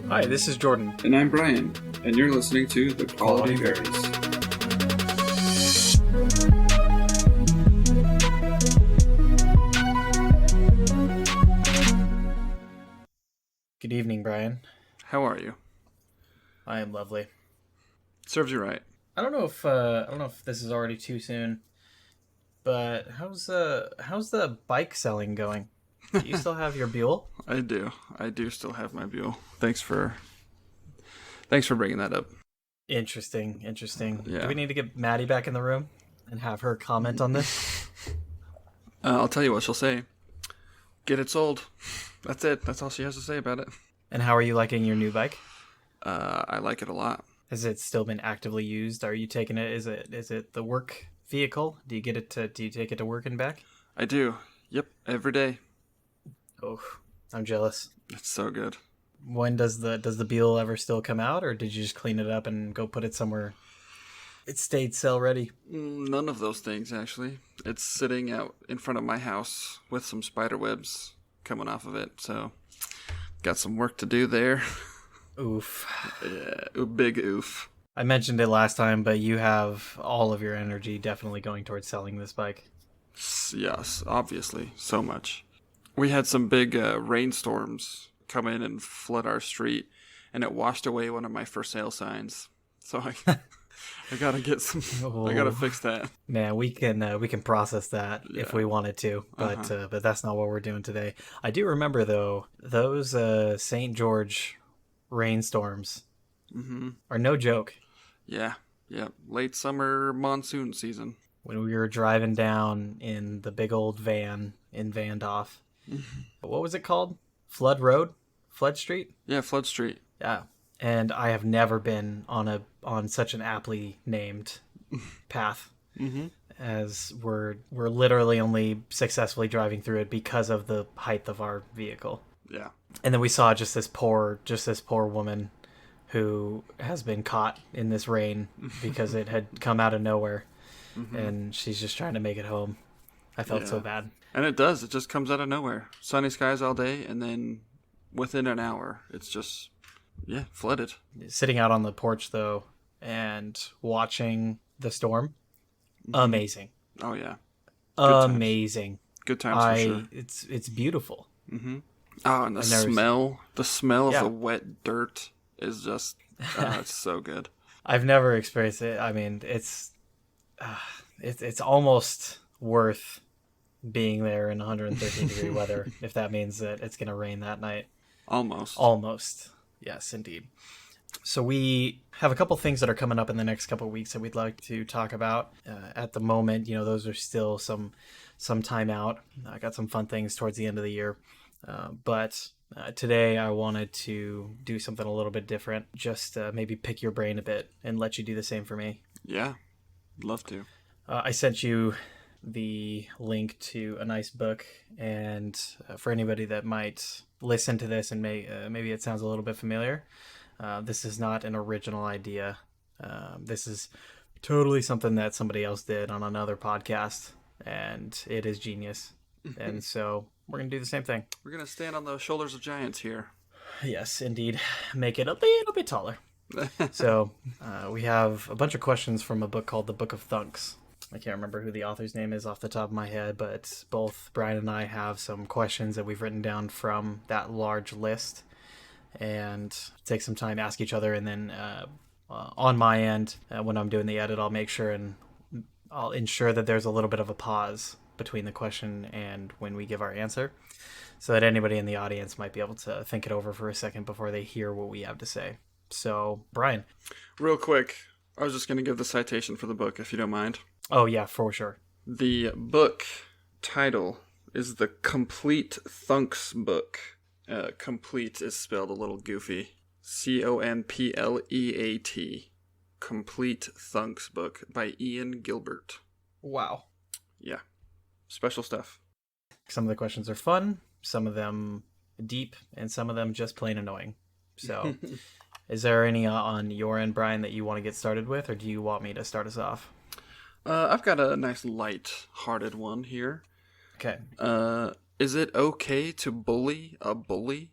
Hi, this is Jordan. And I'm Bryan, and you're listening to The Quality Varies. Good evening, Bryan. How are you? I am lovely. Serves you right. I don't know if this is already too soon, but how's the bike selling going? Do you still have your Buell? I do. I do still have my Buell. Thanks for bringing that up. Interesting. Yeah. Do we need to get Maddie back in the room and have her comment on this? I'll tell you what she'll say. Get it sold. That's it. That's all she has to say about it. And how are you liking your new bike? I like it a lot. Has it still been actively used? Are you taking it? Is it the work vehicle? Do you take it to work and back? I do. Yep. Every day. Oh, I'm jealous. It's so good. When does the Buell ever still come out, or did you just clean it up and go put it somewhere? It stayed sale ready. None of those things, actually. It's sitting out in front of my house with some spider webs coming off of it, so got some work to do there. Oof. Yeah, big oof. I mentioned it last time, but you have all of your energy definitely going towards selling this bike. Yes, obviously, so much. We had some big rainstorms come in and flood our street, and it washed away one of my for sale signs. So I gotta get some. Oh. I gotta fix that. Man, we can process that if we wanted to, but that's not what we're doing today. I do remember though those St. George rainstorms are no joke. Yeah. Late summer monsoon season. When we were driving down in the big old van in Vandorf. What was it called? Flood Road? Flood Street? Yeah, Flood Street. Yeah. And I have never been on such an aptly named path as we're literally only successfully driving through it because of the height of our vehicle. Yeah. And then we saw just this poor woman who has been caught in this rain because it had come out of nowhere, and she's just trying to make it home. I felt so bad. And it does. It just comes out of nowhere. Sunny skies all day, and then within an hour, it's just, flooded. Sitting out on the porch, though, and watching the storm, amazing. Oh, yeah. Amazing. Good times for sure. It's beautiful. Oh, and the smell of the wet dirt is just, it's so good. I've never experienced it. I mean, it's almost worth being there in 113-degree weather, if that means that it's going to rain that night. Almost. Yes, indeed. So we have a couple things that are coming up in the next couple of weeks that we'd like to talk about. At the moment, those are still some time out. I got some fun things towards the end of the year. But today I wanted to do something a little bit different. Just maybe pick your brain a bit and let you do the same for me. Yeah, love to. I sent you the link to a nice book, and for anybody that might listen to this and maybe it sounds a little bit familiar, this is not an original idea. This is totally something that somebody else did on another podcast, and it is genius. And so we're going to do the same thing. We're going to stand on the shoulders of giants here. Yes, indeed. Make it a little bit taller. So we have a bunch of questions from a book called The Book of Thunks. I can't remember who the author's name is off the top of my head, but both Bryan and I have some questions that we've written down from that large list, and take some time, ask each other, and then on my end, when I'm doing the edit, I'll make sure and I'll ensure that there's a little bit of a pause between the question and when we give our answer, so that anybody in the audience might be able to think it over for a second before they hear what we have to say. So, Bryan. Real quick, I was just going to give the citation for the book, if you don't mind. Oh, yeah, for sure. The book title is The Complete Thunks Book. Complete is spelled a little goofy. Compleat. Complete Thunks Book by Ian Gilbert. Wow. Yeah. Special stuff. Some of the questions are fun, some of them deep, and some of them just plain annoying. So, is there any on your end, Bryan, that you want to get started with, or do you want me to start us off? I've got a nice light-hearted one here. Okay. Is it okay to bully a bully?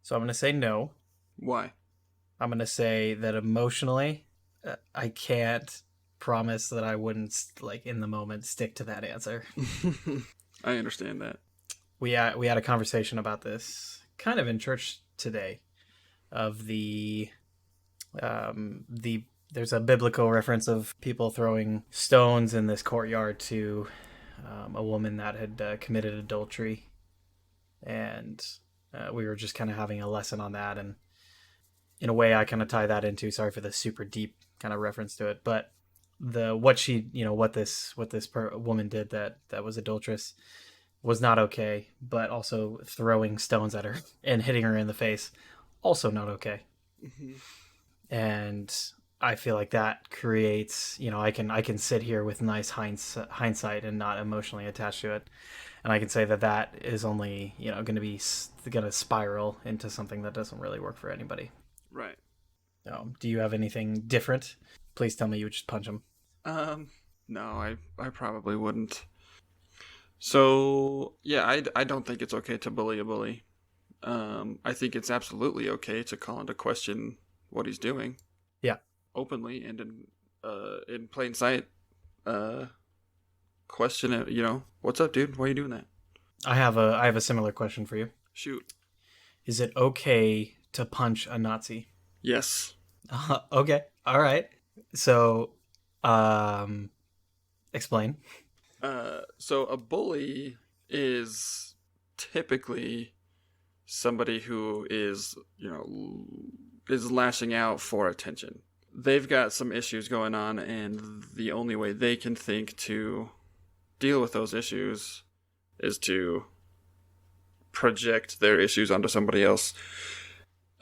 So I'm going to say no. Why? I'm going to say that emotionally, I can't promise that I wouldn't, like, in the moment, stick to that answer. I understand that. We had a conversation about this kind of in church today of the there's a biblical reference of people throwing stones in this courtyard to a woman that had committed adultery, and we were just kind of having a lesson on that, and in a way I kind of tie that into, sorry for the super deep kind of reference to it, but what this woman did that was adulterous was not okay, but also throwing stones at her and hitting her in the face, also not okay. Mm-hmm. And I feel like that creates, I can sit here with nice hindsight and not emotionally attached to it, and I can say that is only going to spiral into something that doesn't really work for anybody. Right. Do you have anything different? Please tell me you would just punch him. No, I probably wouldn't. So yeah, I don't think it's okay to bully a bully. I think it's absolutely okay to call into question what he's doing. Yeah. Openly and in plain sight. Question it. What's up, dude? Why are you doing that? I have a similar question for you. Shoot. Is it okay to punch a Nazi? Yes. Okay. All right. So, explain. So a bully is typically somebody who is lashing out for attention. They've got some issues going on, and the only way they can think to deal with those issues is to project their issues onto somebody else,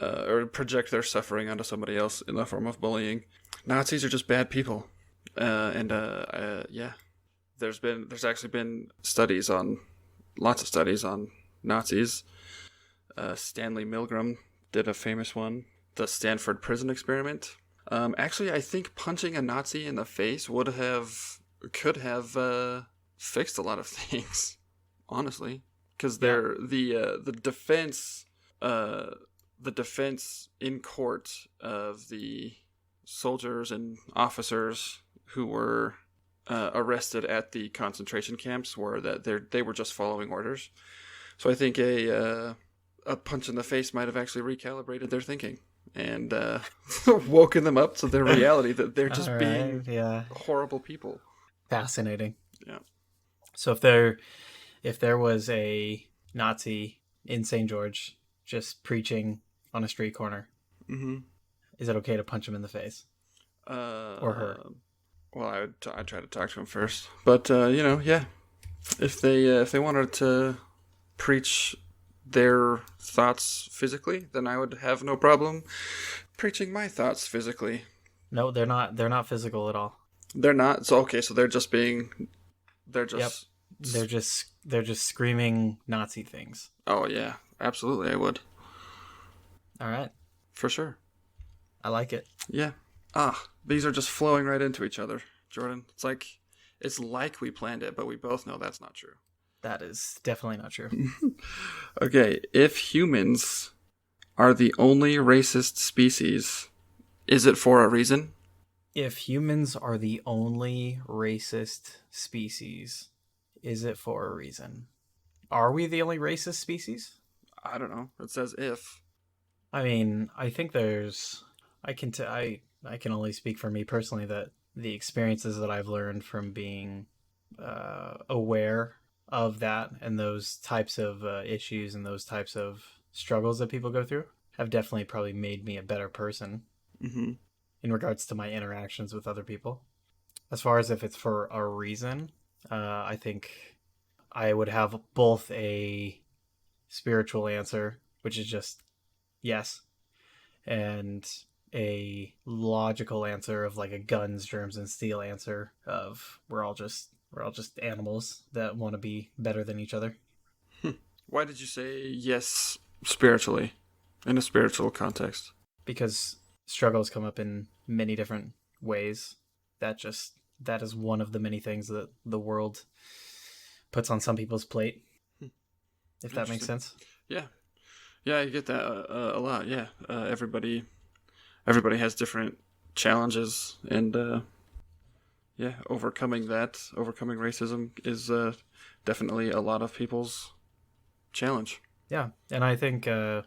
or project their suffering onto somebody else in the form of bullying. Nazis are just bad people, yeah. There's actually been lots of studies on Nazis. Stanley Milgram did a famous one, the Stanford Prison Experiment. Actually, I think punching a Nazi in the face could have fixed a lot of things, honestly, because the defense in court of the soldiers and officers who were arrested at the concentration camps were that they were just following orders. So I think a punch in the face might have actually recalibrated their thinking and woken them up to their reality that they're just being horrible people. Fascinating. Yeah. So if there was a Nazi in St. George just preaching on a street corner, mm-hmm. Is it okay to punch him in the face? Or her? Well, I'd try to talk to him first, but yeah, if they wanted to preach their thoughts physically, then I would have no problem preaching my thoughts physically. No, they're not. They're not physical at all. They're not. So okay, so they're just. Yep. They're just screaming Nazi things. Oh yeah, absolutely, I would. All right. For sure. I like it. Yeah. These are just flowing right into each other, Jordan. It's like we planned it, but we both know that's not true. That is definitely not true. Okay, if humans are the only racist species, is it for a reason? If humans are the only racist species, is it for a reason? Are we the only racist species? I don't know. It says if. I mean, I think I can only speak for me personally that the experiences that I've learned from being aware of that and those types of issues and those types of struggles that people go through have definitely probably made me a better person in regards to my interactions with other people. As far as if it's for a reason, I think I would have both a spiritual answer, which is just yes, and a logical answer of like a guns, germs, and steel answer of we're all just animals that want to be better than each other. Why did you say yes spiritually, in a spiritual context? Because struggles come up in many different ways. That is one of the many things that the world puts on some people's plate. If that makes sense. Yeah. Yeah, I get that a lot. Yeah, everybody has different challenges, and yeah, overcoming racism is definitely a lot of people's challenge. Yeah, and I think so.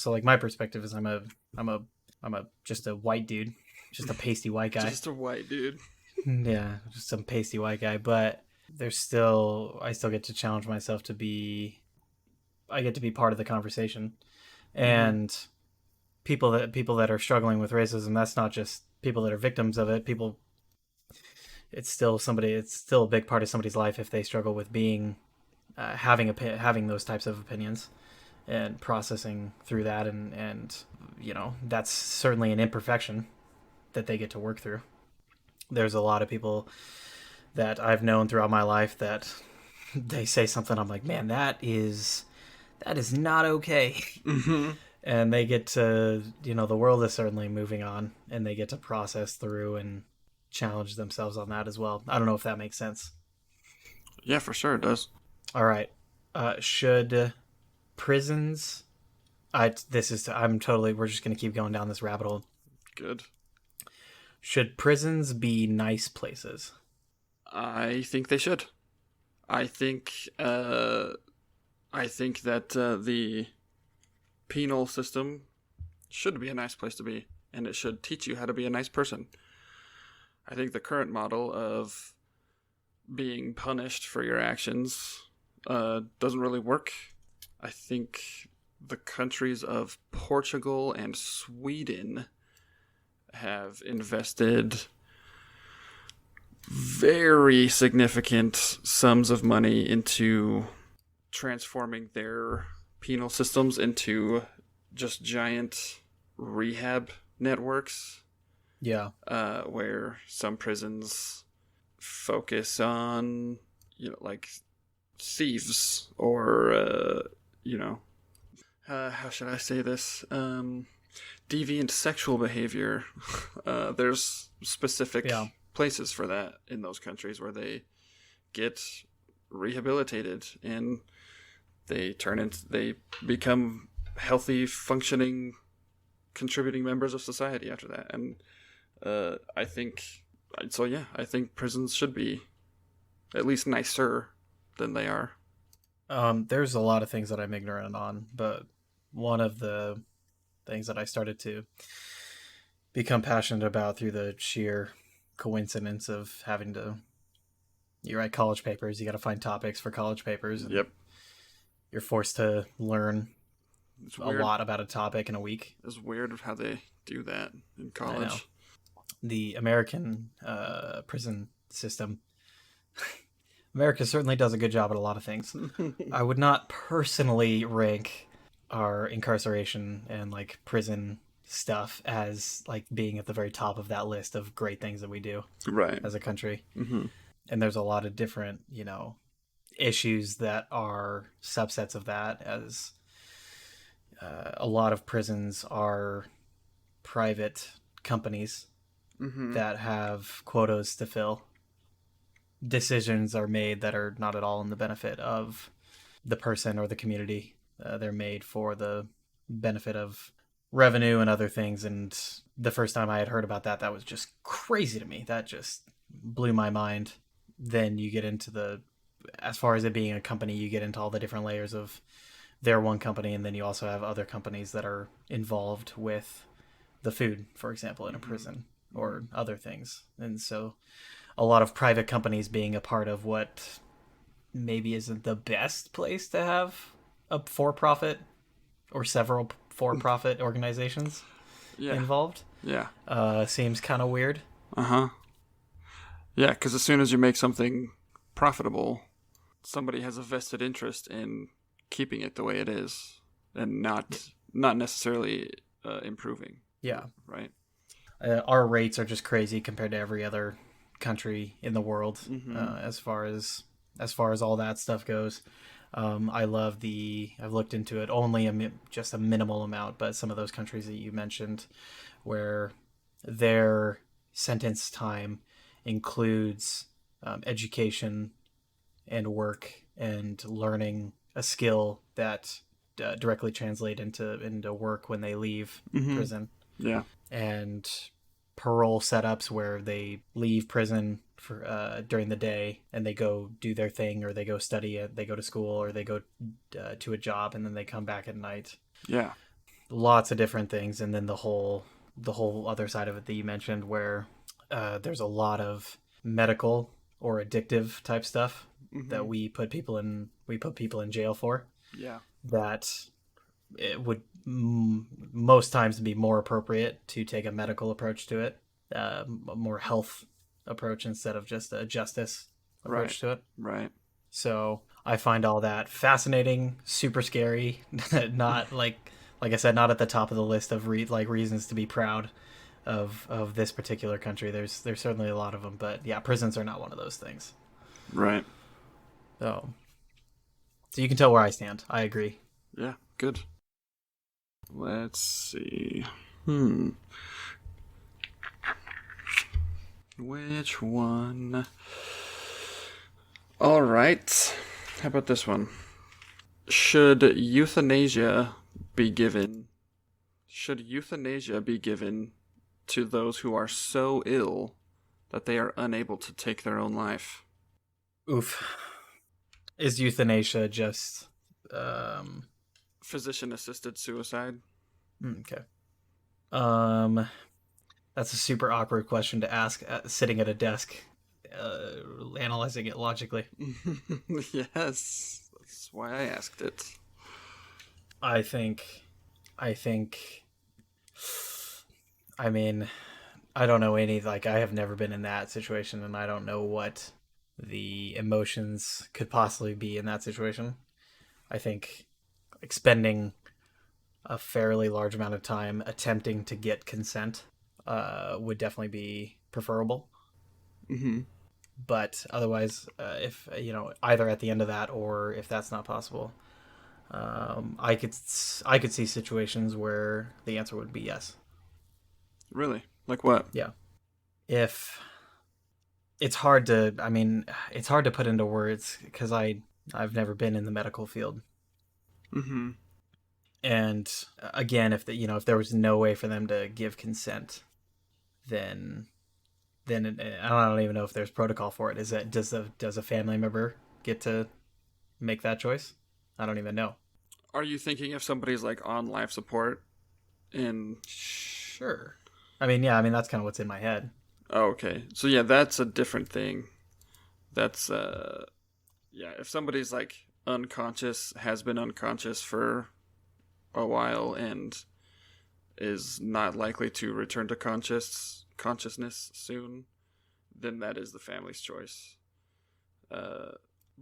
Like my perspective is I'm a I'm a just a white dude, just a pasty white guy. Just a white dude. Yeah, just some pasty white guy. But I still get to challenge myself to be. I get to be part of the conversation, Mm-hmm. and people that are struggling with racism. That's not just people that are victims of it. People, it's still somebody. It's still a big part of somebody's life if they struggle with being having those types of opinions and processing through that, and that's certainly an imperfection that they get to work through. There's a lot of people that I've known throughout my life that they say something, I'm like, man, that is not okay. Mm-hmm. And they get to, the world is certainly moving on, and they get to process through and challenge themselves on that as well. I don't know if that makes sense. Yeah, for sure it does. All right. Should prisons we're just going to keep going down this rabbit hole. Good. Should prisons be nice places? I think they should. I think I think that the penal system should be a nice place to be, and it should teach you how to be a nice person. I think the current model of being punished for your actions doesn't really work. I think the countries of Portugal and Sweden have invested very significant sums of money into transforming their penal systems into just giant rehab networks, Yeah. where some prisons focus on, like thieves or, how should I say this? Deviant sexual behavior. There's specific Yeah. places for that in those countries where they get rehabilitated and they become healthy, functioning, contributing members of society after that. And I think I think prisons should be at least nicer than they are. There's a lot of things that I'm ignorant on, but one of the things that I started to become passionate about through the sheer coincidence of having to you write college papers, you got to find topics for college papers, and Yep. you're forced to learn It's a weird. lot about a topic in a week. It's weird how they do that in I know. college. The American prison system, America certainly does a good job at a lot of things. I would not personally rank our incarceration and like prison stuff as like being at the very top of that list of great things that we do Right. as a country. Mm-hmm. And there's a lot of different, issues that are subsets of that, as a lot of prisons are private companies Mm-hmm. that have quotas to fill. Decisions are made that are not at all in the benefit of the person or the community. They're made for the benefit of revenue and other things. And the first time I had heard about that, that was just crazy to me. That just blew my mind. Then you get into as far as it being a company, you get into all the different layers of their one company, and then you also have other companies that are involved with the food, for example, in a prison or other things. And so a lot of private companies being a part of what maybe isn't the best place to have a for-profit or several for-profit organizations Yeah. involved Yeah. seems kind of weird. Uh-huh. Yeah, because as soon as you make something profitable, somebody has a vested interest in keeping it the way it is and not necessarily improving. Yeah. Right. Our rates are just crazy compared to every other country in the world, Mm-hmm. as far as all that stuff goes. I've looked into it only just a minimal amount, but some of those countries that you mentioned, where their sentence time includes education and work and learning a skill that directly translate into work when they leave prison. Yeah. And parole setups where they leave prison for during the day and they go do their thing, or they go study, they go to school, or they go to a job, and then they come back at night. Yeah. Lots of different things. And then the whole other side of it that you mentioned, where there's a lot of medical or addictive type stuff that we put people in jail for, Yeah. that it would most times be more appropriate to take a medical approach to it, a more health approach instead of just a justice approach to it. Right. So I find all that fascinating, super scary. Not like I said, not at the top of the list of reasons to be proud of this particular country. There's certainly a lot of them, but yeah, prisons are not one of those things. Right. So you can tell where I stand. I agree. Yeah. Good. Let's see. Which one? All right. How about this one? Should euthanasia be given to those who are so ill that they are unable to take their own life? Oof. Is euthanasia just physician-assisted suicide? Okay. That's a super awkward question to ask sitting at a desk, analyzing it logically. Yes, that's why I asked it. I mean, I don't know any, I have never been in that situation, and I don't know what the emotions could possibly be in that situation. I think spending a fairly large amount of time attempting to get consent would definitely be preferable. But otherwise, if either at the end of that, or if that's not possible, I could see situations where the answer would be yes. Really? Like what? Yeah. If it's hard to put into words, because I've never been in the medical field. And again, if there was no way for them to give consent, then I don't even know if there's protocol for it. Does a family member get to make that choice? I don't even know. Are you thinking if somebody's on life support? Sure. That's kind of what's in my head. Oh, okay. So yeah, that's a different thing. That's if somebody's unconscious, has been unconscious for a while, and is not likely to return to consciousness soon, then that is the family's choice.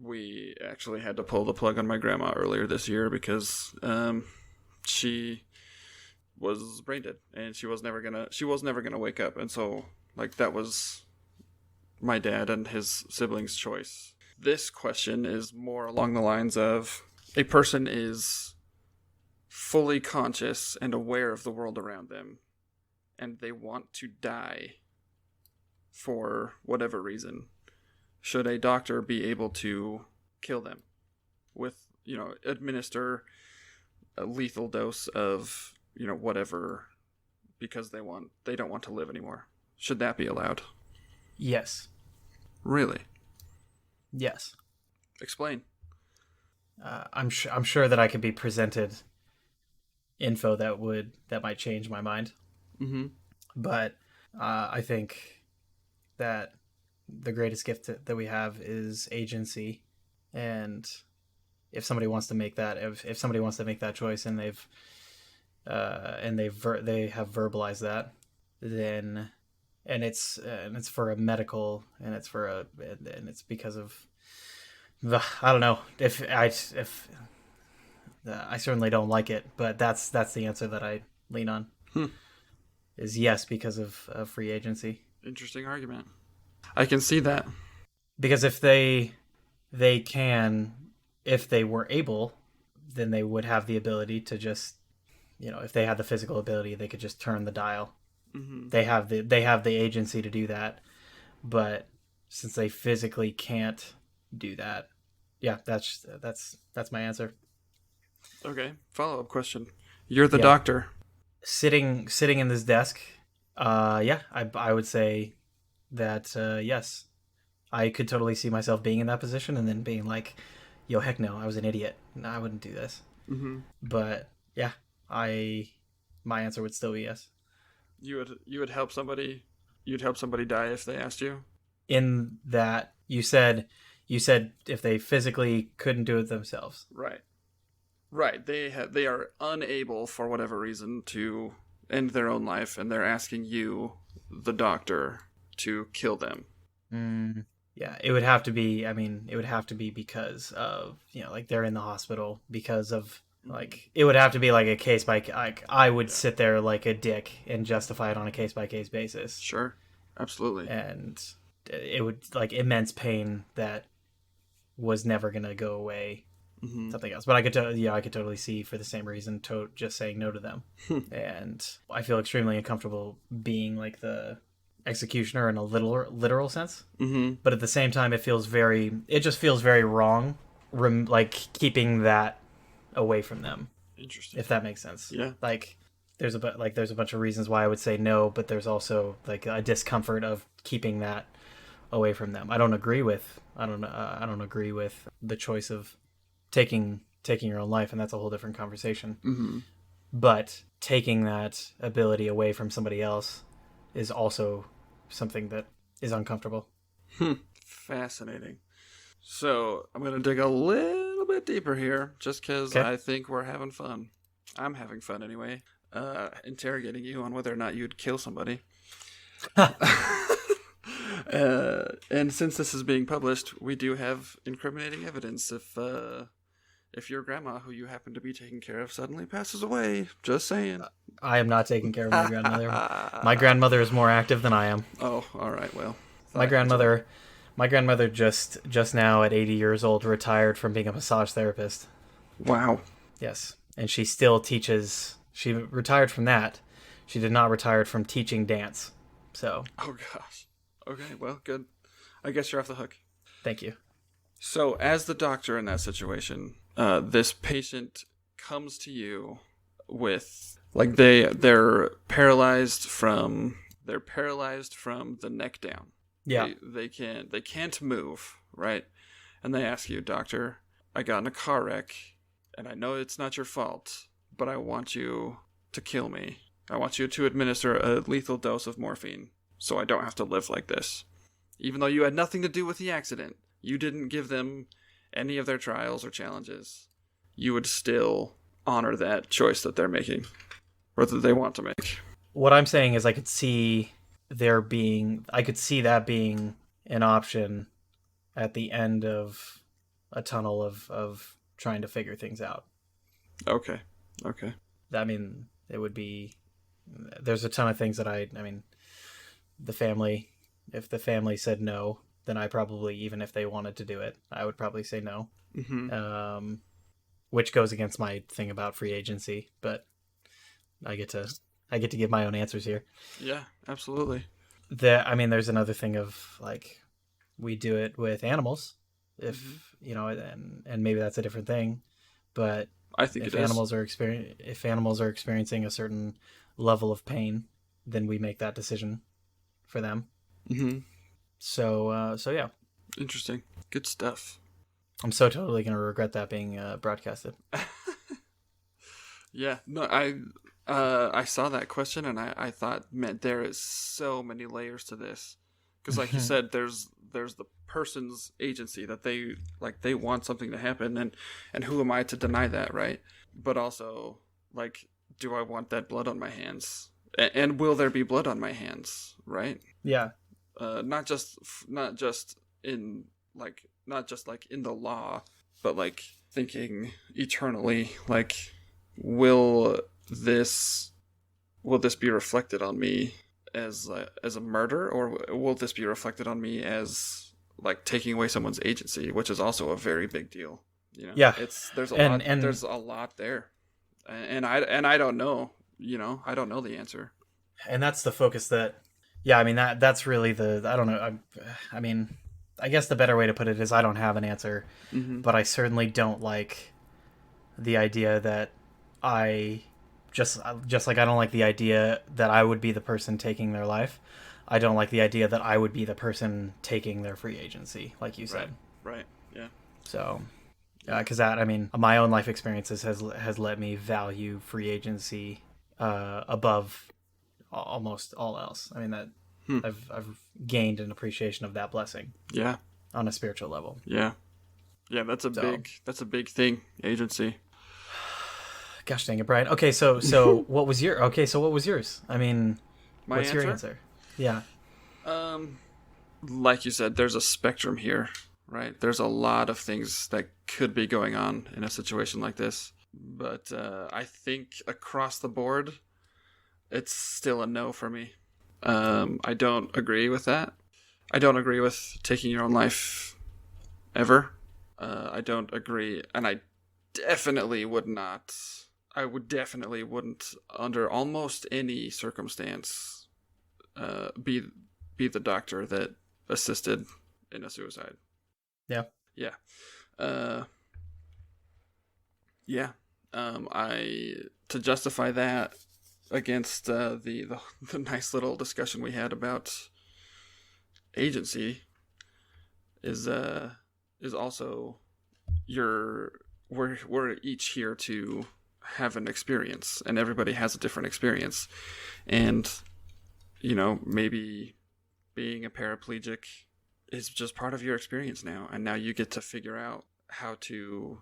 We actually had to pull the plug on my grandma earlier this year because she was brain dead, and she was never gonna wake up, and so that was my dad and his siblings' choice. This question is more along the lines of a person is fully conscious and aware of the world around them, and they want to die for whatever reason. Should a doctor be able to kill them with, administer a lethal dose of, whatever, because they don't want to live anymore? Should that be allowed? Yes. Really? Yes. Explain. I'm sure that I could be presented info that might change my mind. But I think that the greatest gift that we have is agency, and if somebody wants to make that choice, and they have verbalized that, then and it's for a medical, and it's because of I don't know, if I certainly don't like it, but that's the answer that I lean on. Is yes, because of free agency. Interesting argument. I can see that. Because if they were able, then they would have the ability to just, if they had the physical ability, they could just turn the dial. They have the agency to do that. But since they physically can't do that, yeah, that's my answer. Okay. Follow-up question. You're the Yeah. doctor. Sitting in this desk, yeah, I would say that yes, I could totally see myself being in that position and then being like, yo, heck no, I was an idiot. No, I wouldn't do this. Mm-hmm. But yeah, I my answer would still be yes. You would help somebody. You'd help somebody die if they asked you. In that you said if they physically couldn't do it themselves. Right. Right. They are unable for whatever reason to end their own life, and they're asking you, the doctor, to kill them. Mm, yeah, it would have to be. I mean, it would have to be because of like they're in the hospital because of like it would have to be like a case by like I would Yeah. sit there like a dick and justify it on a case by case basis, Sure. Absolutely. and it would like immense pain that was never gonna go away. Mm-hmm. Something else, but I could totally see for the same reason to just saying no to them, and I feel extremely uncomfortable being like the executioner in a literal sense. Mm-hmm. But at the same time it just feels very wrong like keeping that away from them, Interesting. if that makes sense. Yeah. Like there's a bunch of reasons why I would say no, but there's also like a discomfort of keeping that away from them. I don't agree with the choice of taking your own life, and that's a whole different conversation. Mm-hmm. But taking that ability away from somebody else is also something that is uncomfortable. Fascinating. So I'm gonna dig a little bit deeper here, just because Okay. I think we're having fun. I'm having fun anyway. Interrogating you on whether or not you'd kill somebody. And since this is being published, we do have incriminating evidence if your grandma, who you happen to be taking care of, suddenly passes away. Just saying. I am not taking care of my grandmother. My grandmother is more active than I am. Oh, all right. Well, My grandmother just now at 80 years old retired from being a massage therapist. Wow. Yes, and she still teaches. She retired from that. She did not retire from teaching dance. So, Oh gosh. Okay. Well, good. I guess you're off the hook. thank you. So, as the doctor in that situation, this patient comes to you with like they're paralyzed from the neck down. Yeah. They can't move, right? And they ask you, doctor, I got in a car wreck, and I know it's not your fault, but I want you to kill me. I want you to administer a lethal dose of morphine so I don't have to live like this. Even though you had nothing to do with the accident, you didn't give them any of their trials or challenges, you would still honor that choice that they're making, or that they want to make. What I'm saying is I could see that being an option at the end of a tunnel of trying to figure things out. Okay. I mean, it would be there's a ton of things that I mean, if the family said no, then I probably, even if they wanted to do it, I would probably say no. Mm-hmm. Which goes against my thing about free agency, but I get to give my own answers here. Yeah, absolutely. There's another thing of like we do it with animals, if and maybe that's a different thing, but I think if it is. if animals are experiencing a certain level of pain, then we make that decision for them. Mm-hmm. So yeah, Interesting. Good stuff. I'm so totally gonna regret that being broadcasted. Yeah, no, I saw that question and I thought, man, there is so many layers to this, because like you said, there's the person's agency that they want something to happen, and who am I to deny that, right? But also, like, do I want that blood on my hands, and will there be blood on my hands, right? Yeah, Not just in the law, but like thinking eternally, like, will this be reflected on me as a murder, or will this be reflected on me as like taking away someone's agency, which is also a very big deal. Yeah, there's a and, lot there's a lot there, and I don't know, I don't know the answer. And that's the focus that. Yeah, I mean that's really I don't know. I mean, I guess the better way to put it is I don't have an answer, Mm-hmm. but I certainly don't like the idea that I just like I don't like the idea that I would be the person taking their life. I don't like the idea that I would be the person taking their free agency, like you Right. said. Right. Yeah. So, because that, I mean, my own life experiences has let me value free agency above almost all else. I mean that Hmm. I've gained an appreciation of that blessing Yeah. on a spiritual level. Yeah. Yeah. So, That's a big thing. Agency. gosh dang it, Brian. Okay, so what was yours? I mean, My what's your answer? answer? Yeah. Um, like you said, there's a spectrum here, right? There's a lot of things that could be going on in a situation like this. But I think across the board, it's still a no for me. I don't agree with that. I don't agree with taking your own life ever. I don't agree, and I definitely would not. I would definitely wouldn't, under almost any circumstance, be the doctor that assisted in a suicide. Yeah. Yeah. Uh, yeah. I to justify that against the nice little discussion we had about agency is also we're each here to have an experience, and everybody has a different experience, and maybe being a paraplegic is just part of your experience now, and now you get to figure out how to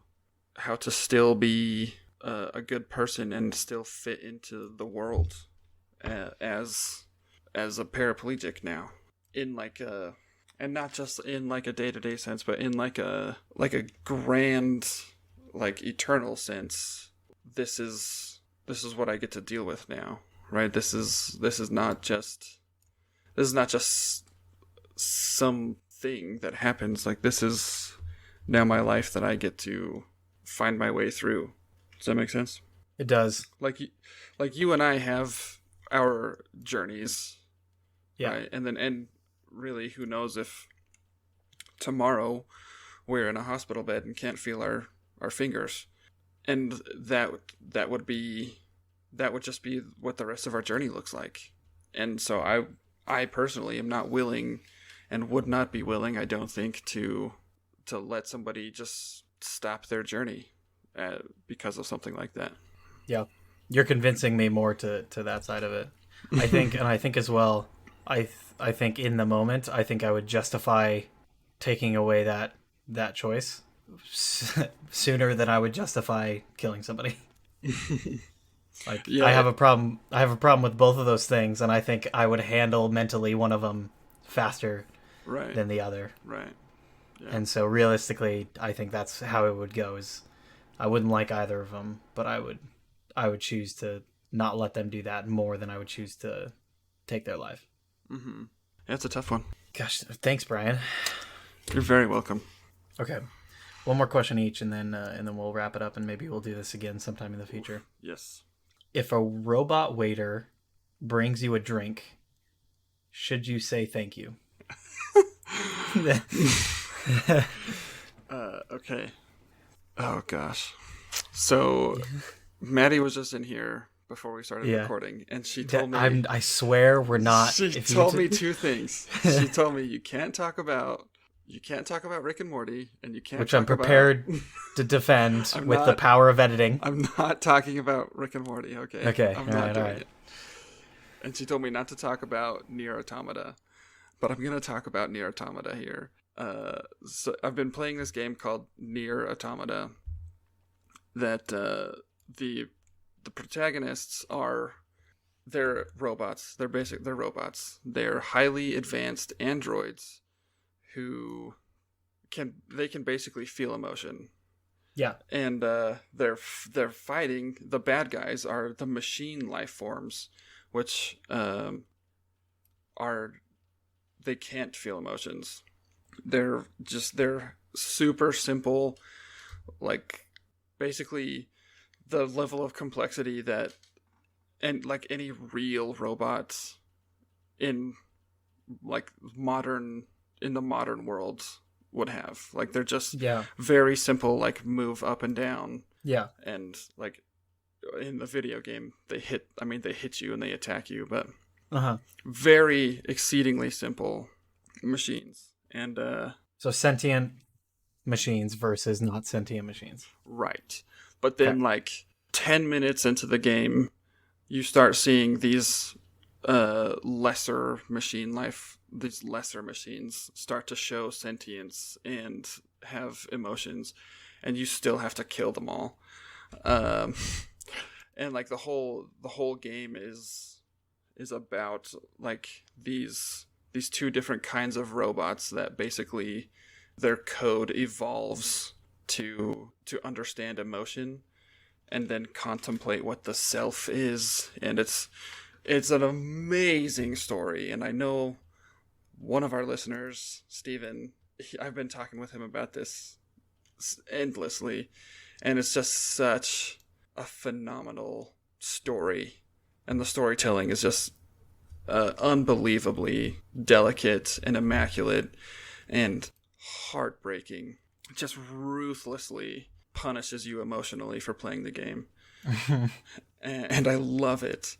still be a good person and still fit into the world as a paraplegic now, in like a and not just in like a day-to-day sense, but in like a grand, like eternal sense. This is what I get to deal with now, right? This is not just something that happens. Like, this is now my life that I get to find my way through. Does that make sense? It does. Like you and I have our journeys, Yeah. right? And really, who knows if tomorrow we're in a hospital bed and can't feel our fingers, and that would just be what the rest of our journey looks like. And so I personally am not willing, and would not be willing, I don't think, to let somebody just stop their journey because of something like that. Yeah. You're convincing me more to that side of it. I think, and I think as well, I think in the moment, I think I would justify taking away that choice sooner than I would justify killing somebody. Like, Yeah. I have a problem. I have a problem with both of those things, and I think I would handle mentally one of them faster Right. than the other. Right. Yeah. And so realistically, I think that's how it would go. Is I wouldn't like either of them, but I would choose to not let them do that more than I would choose to take their life. Mm-hmm. Yeah, it's a tough one. Gosh, thanks, Brian. You're very welcome. Okay, one more question each, and then we'll wrap it up, and maybe we'll do this again sometime in the future. Yes. If a robot waiter brings you a drink, should you say thank you? Okay. Oh gosh. So Maddie was just in here before we started recording, and she told me. I swear we're not. She told me two things. She told me you can't talk about Rick and Morty, and you can't. Which I'm prepared to defend with the power of editing. I'm not talking about Rick and Morty. Okay. Okay. I'm not doing it. And she told me not to talk about Nier Automata, but I'm gonna talk about Nier Automata here. So I've been playing this game called Nier Automata. That the protagonists they're robots. They're robots. They're highly advanced androids who can basically feel emotion. Yeah. And they're fighting. The bad guys are the machine life forms, which they can't feel emotions. They're super simple, like basically the level of complexity that, and like any real robots in the modern world would have. Like, they're just very simple, like move up and down. Yeah. And like in the video game, they hit you and they attack you, but very exceedingly simple machines. And so sentient machines versus not sentient machines. right. But then like 10 minutes into the game, you start seeing these lesser machines start to show sentience and have emotions, and you still have to kill them all. And like the whole game is about like these two different kinds of robots that basically their code evolves to understand emotion and then contemplate what the self is. And it's an amazing story. And I know one of our listeners, Steven, I've been talking with him about this endlessly, and it's just such a phenomenal story. And the storytelling is just unbelievably delicate and immaculate and heartbreaking. It just ruthlessly punishes you emotionally for playing the game. And I love it.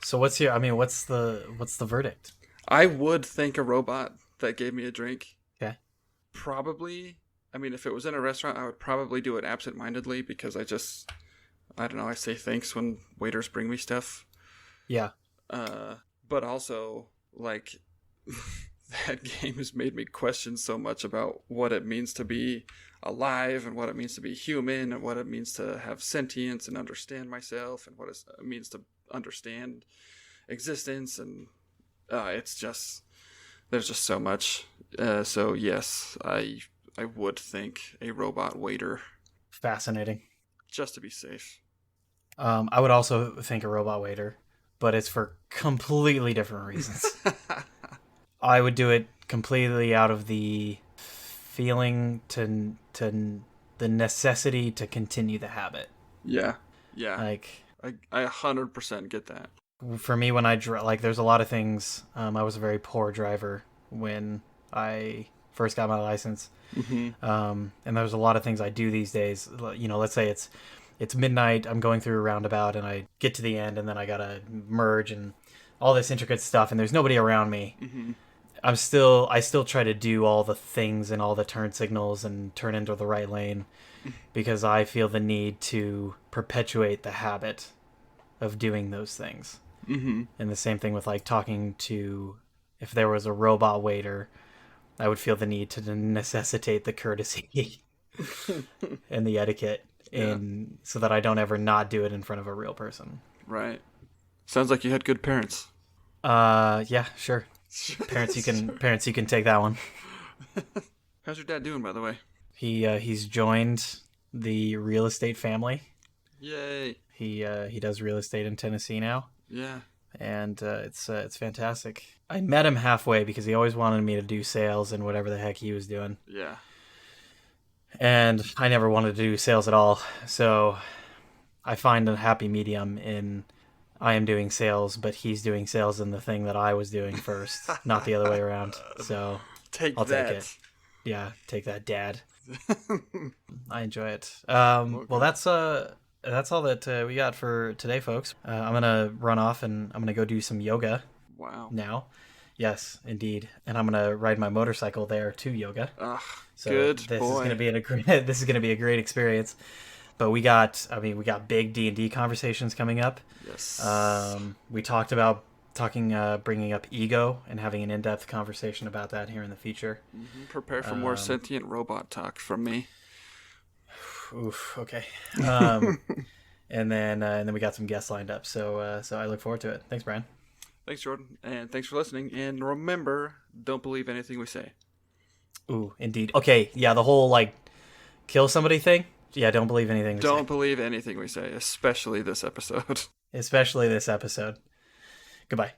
So what's the verdict? I would think a robot that gave me a drink. Okay. Probably, if it was in a restaurant, I would probably do it absentmindedly because I don't know, I say thanks when waiters bring me stuff. Yeah. But also, like, that game has made me question so much about what it means to be alive and what it means to be human and what it means to have sentience and understand myself and what it means to understand existence. And it's just, there's just so much. So yes, I would think a robot waiter. Fascinating. Just to be safe. I would also think a robot waiter, but it's for completely different reasons. I would do it completely out of the feeling to the necessity to continue the habit. Yeah. Like I 100% get that. For me, when there's a lot of things. I was a very poor driver when I first got my license. Mm-hmm. And there's a lot of things I do these days. Let's say it's midnight, I'm going through a roundabout and I get to the end and then I gotta merge and all this intricate stuff and there's nobody around me. Mm-hmm. I still try to do all the things and all the turn signals and turn into the right lane because I feel the need to perpetuate the habit of doing those things. Mm-hmm. And the same thing with like talking to, if there was a robot waiter, I would feel the need to necessitate the courtesy and the etiquette so that I don't ever not do it in front of a real person. Right. Sounds like you had good parents. Yeah, sure. Parents, you can take that one. How's your dad doing, by the way? He's joined the real estate family. Yay. He does real estate in Tennessee now. Yeah. And it's fantastic. I met him halfway because he always wanted me to do sales and whatever the heck he was doing. Yeah. And I never wanted to do sales at all. So I find a happy medium in I am doing sales, but he's doing sales in the thing that I was doing first, not the other way around. So I'll take it. Yeah, take that, Dad. I enjoy it. Okay. Well, that's all that we got for today, folks. I'm gonna run off and I'm gonna go do some yoga. Wow. Now, yes, indeed, and I'm gonna ride my motorcycle there to yoga. Ugh, so good this boy. This is gonna be a great experience. But we got big D&D conversations coming up. Yes. We talked about bringing up ego and having an in-depth conversation about that here in the future. Mm-hmm. Prepare for more sentient robot talk from me. Oof. Okay. And then we got some guests lined up. So I look forward to it. Thanks, Brian. Thanks, Jordan, and thanks for listening. And remember, don't believe anything we say. Ooh, indeed. Okay. Yeah, the whole kill somebody thing. Yeah, don't believe anything we say. Don't believe anything we say, especially this episode. Especially this episode. Goodbye.